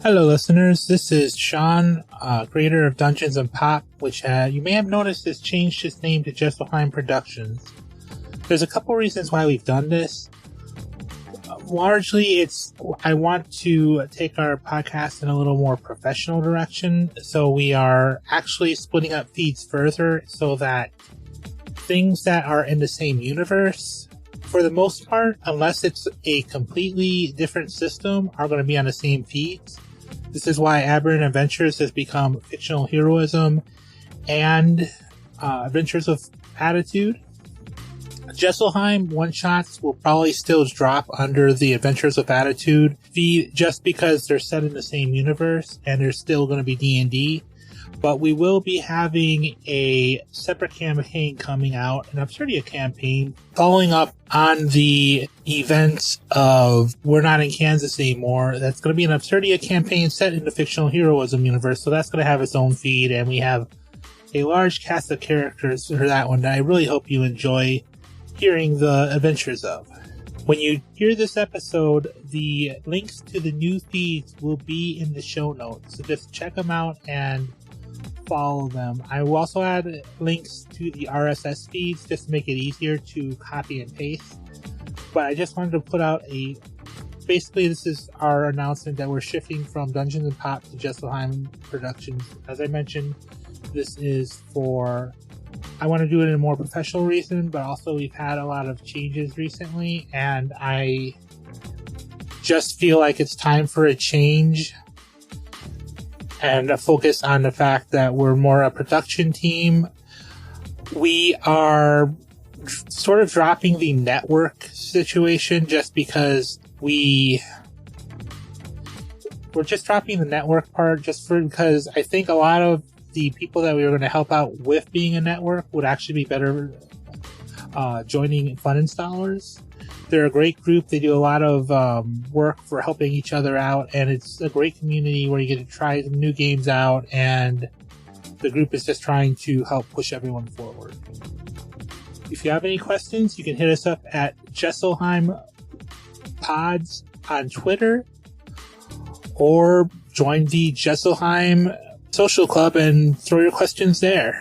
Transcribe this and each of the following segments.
Hello listeners, this is Sean, creator of Dungeons & Pop, which you may have noticed has changed its name to Gestalheim Productions. There's a couple reasons why we've done this. Largely, I want to take our podcast in a little more professional direction, so we are actually splitting up feeds further so that things that are in the same universe, for the most part, unless it's a completely different system, are going to be on the same feeds. This is why Aberrant Adventures has become Fictional Heroism and Adventures of Attitude. Gestalheim one-shots will probably still drop under the Adventures of Attitude feed just because they're set in the same universe and they're still going to be D&D. But we will be having a separate campaign coming out, an Absurdia campaign, following up on the events of We're Not in Kansas Anymore. That's going to be an Absurdia campaign set in the Fictional Heroism universe, so that's going to have its own feed, and we have a large cast of characters for that one that I really hope you enjoy hearing the adventures of. When you hear this episode, the links to the new feeds will be in the show notes, so just check them out and follow them. I will also add links to the RSS feeds just to make it easier to copy and paste. But I just wanted to put out basically this is our announcement that we're shifting from Dungeons & Pop to Gestalheim Productions. As I mentioned, this is I want to do it in a more professional reason, but also we've had a lot of changes recently, and I just feel like it's time for a change and a focus on the fact that we're more a production team. We are sort of dropping the network situation just because we're just dropping the network part because I think a lot of the people that we were going to help out with being a network would actually be better joining Fun Installers. They're a great group. They do a lot of work for helping each other out, and it's a great community where you get to try some new games out, and the group is just trying to help push everyone forward. If you have any questions, you can hit us up at Gestalheim Pods on Twitter, or join the Gestalheim Social Club and throw your questions there.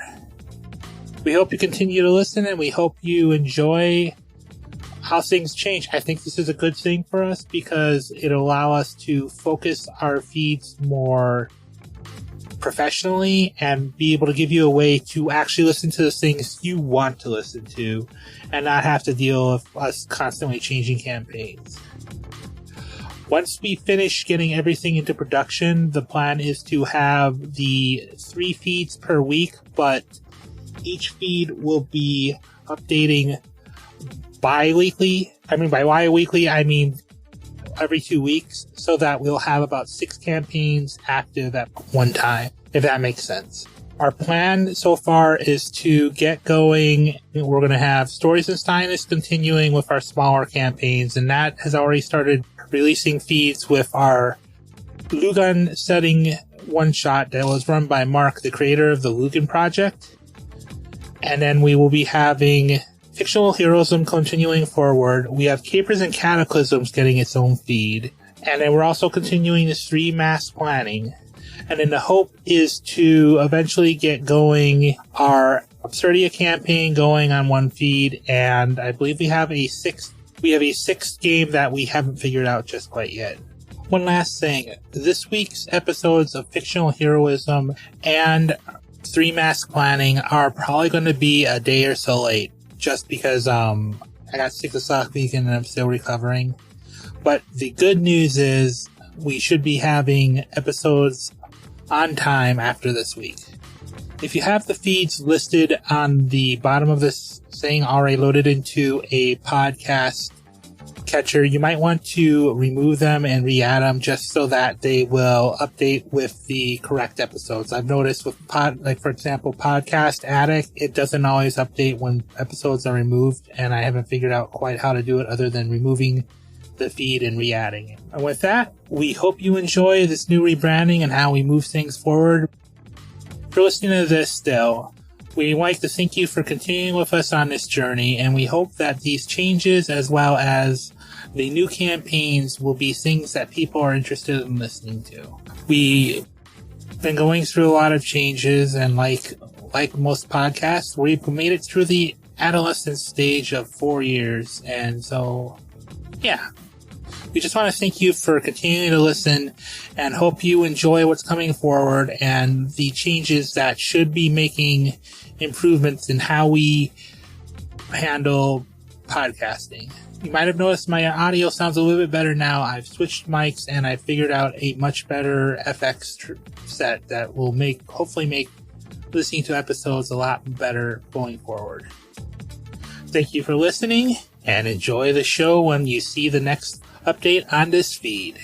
We hope you continue to listen, and we hope you enjoy how things change. I think this is a good thing for us because it'll allow us to focus our feeds more professionally and be able to give you a way to actually listen to the things you want to listen to and not have to deal with us constantly changing campaigns. Once we finish getting everything into production, the plan is to have the 3 feeds per week, but each feed will be updating bi-weekly. I mean, by bi-weekly, I mean every 2 weeks, so that we'll have about 6 campaigns active at one time, if that makes sense. Our plan so far is to get going. We're going to have Stories and Steinus continuing with our smaller campaigns, and that has already started releasing feeds with our Lugan setting one-shot that was run by Mark, the creator of the Lugan Project. And then we will be having Fictional Heroism continuing forward. We have Capers and Cataclysms getting its own feed. And then we're also continuing this 3 mass planning. And then the hope is to eventually get going our Absurdia campaign going on one feed. And I believe we have a sixth game that we haven't figured out just quite yet. One last thing. This week's episodes of Fictional Heroism and 3 mass planning are probably going to be a day or so late. Just because I got sick this last week and I'm still recovering. But the good news is we should be having episodes on time after this week. If you have the feeds listed on the bottom of this saying already loaded into a podcast catcher, you might want to remove them and re-add them just so that they will update with the correct episodes. I've noticed with for example, Podcast Addict, it doesn't always update when episodes are removed, and I haven't figured out quite how to do it other than removing the feed and re-adding it. And with that, we hope you enjoy this new rebranding and how we move things forward. If you're listening to this still, we'd like to thank you for continuing with us on this journey, and we hope that these changes, as well as The new campaigns will be things that people are interested in listening to. We've been going through a lot of changes, and like most podcasts, we've made it through the adolescent stage of 4 years, and so, yeah. We just want to thank you for continuing to listen and hope you enjoy what's coming forward and the changes that should be making improvements in how we handle podcasting. You might have noticed my audio sounds a little bit better now. I've switched mics and I figured out a much better FX set that will hopefully make listening to episodes a lot better going forward. Thank you for listening and enjoy the show when you see the next update on this feed.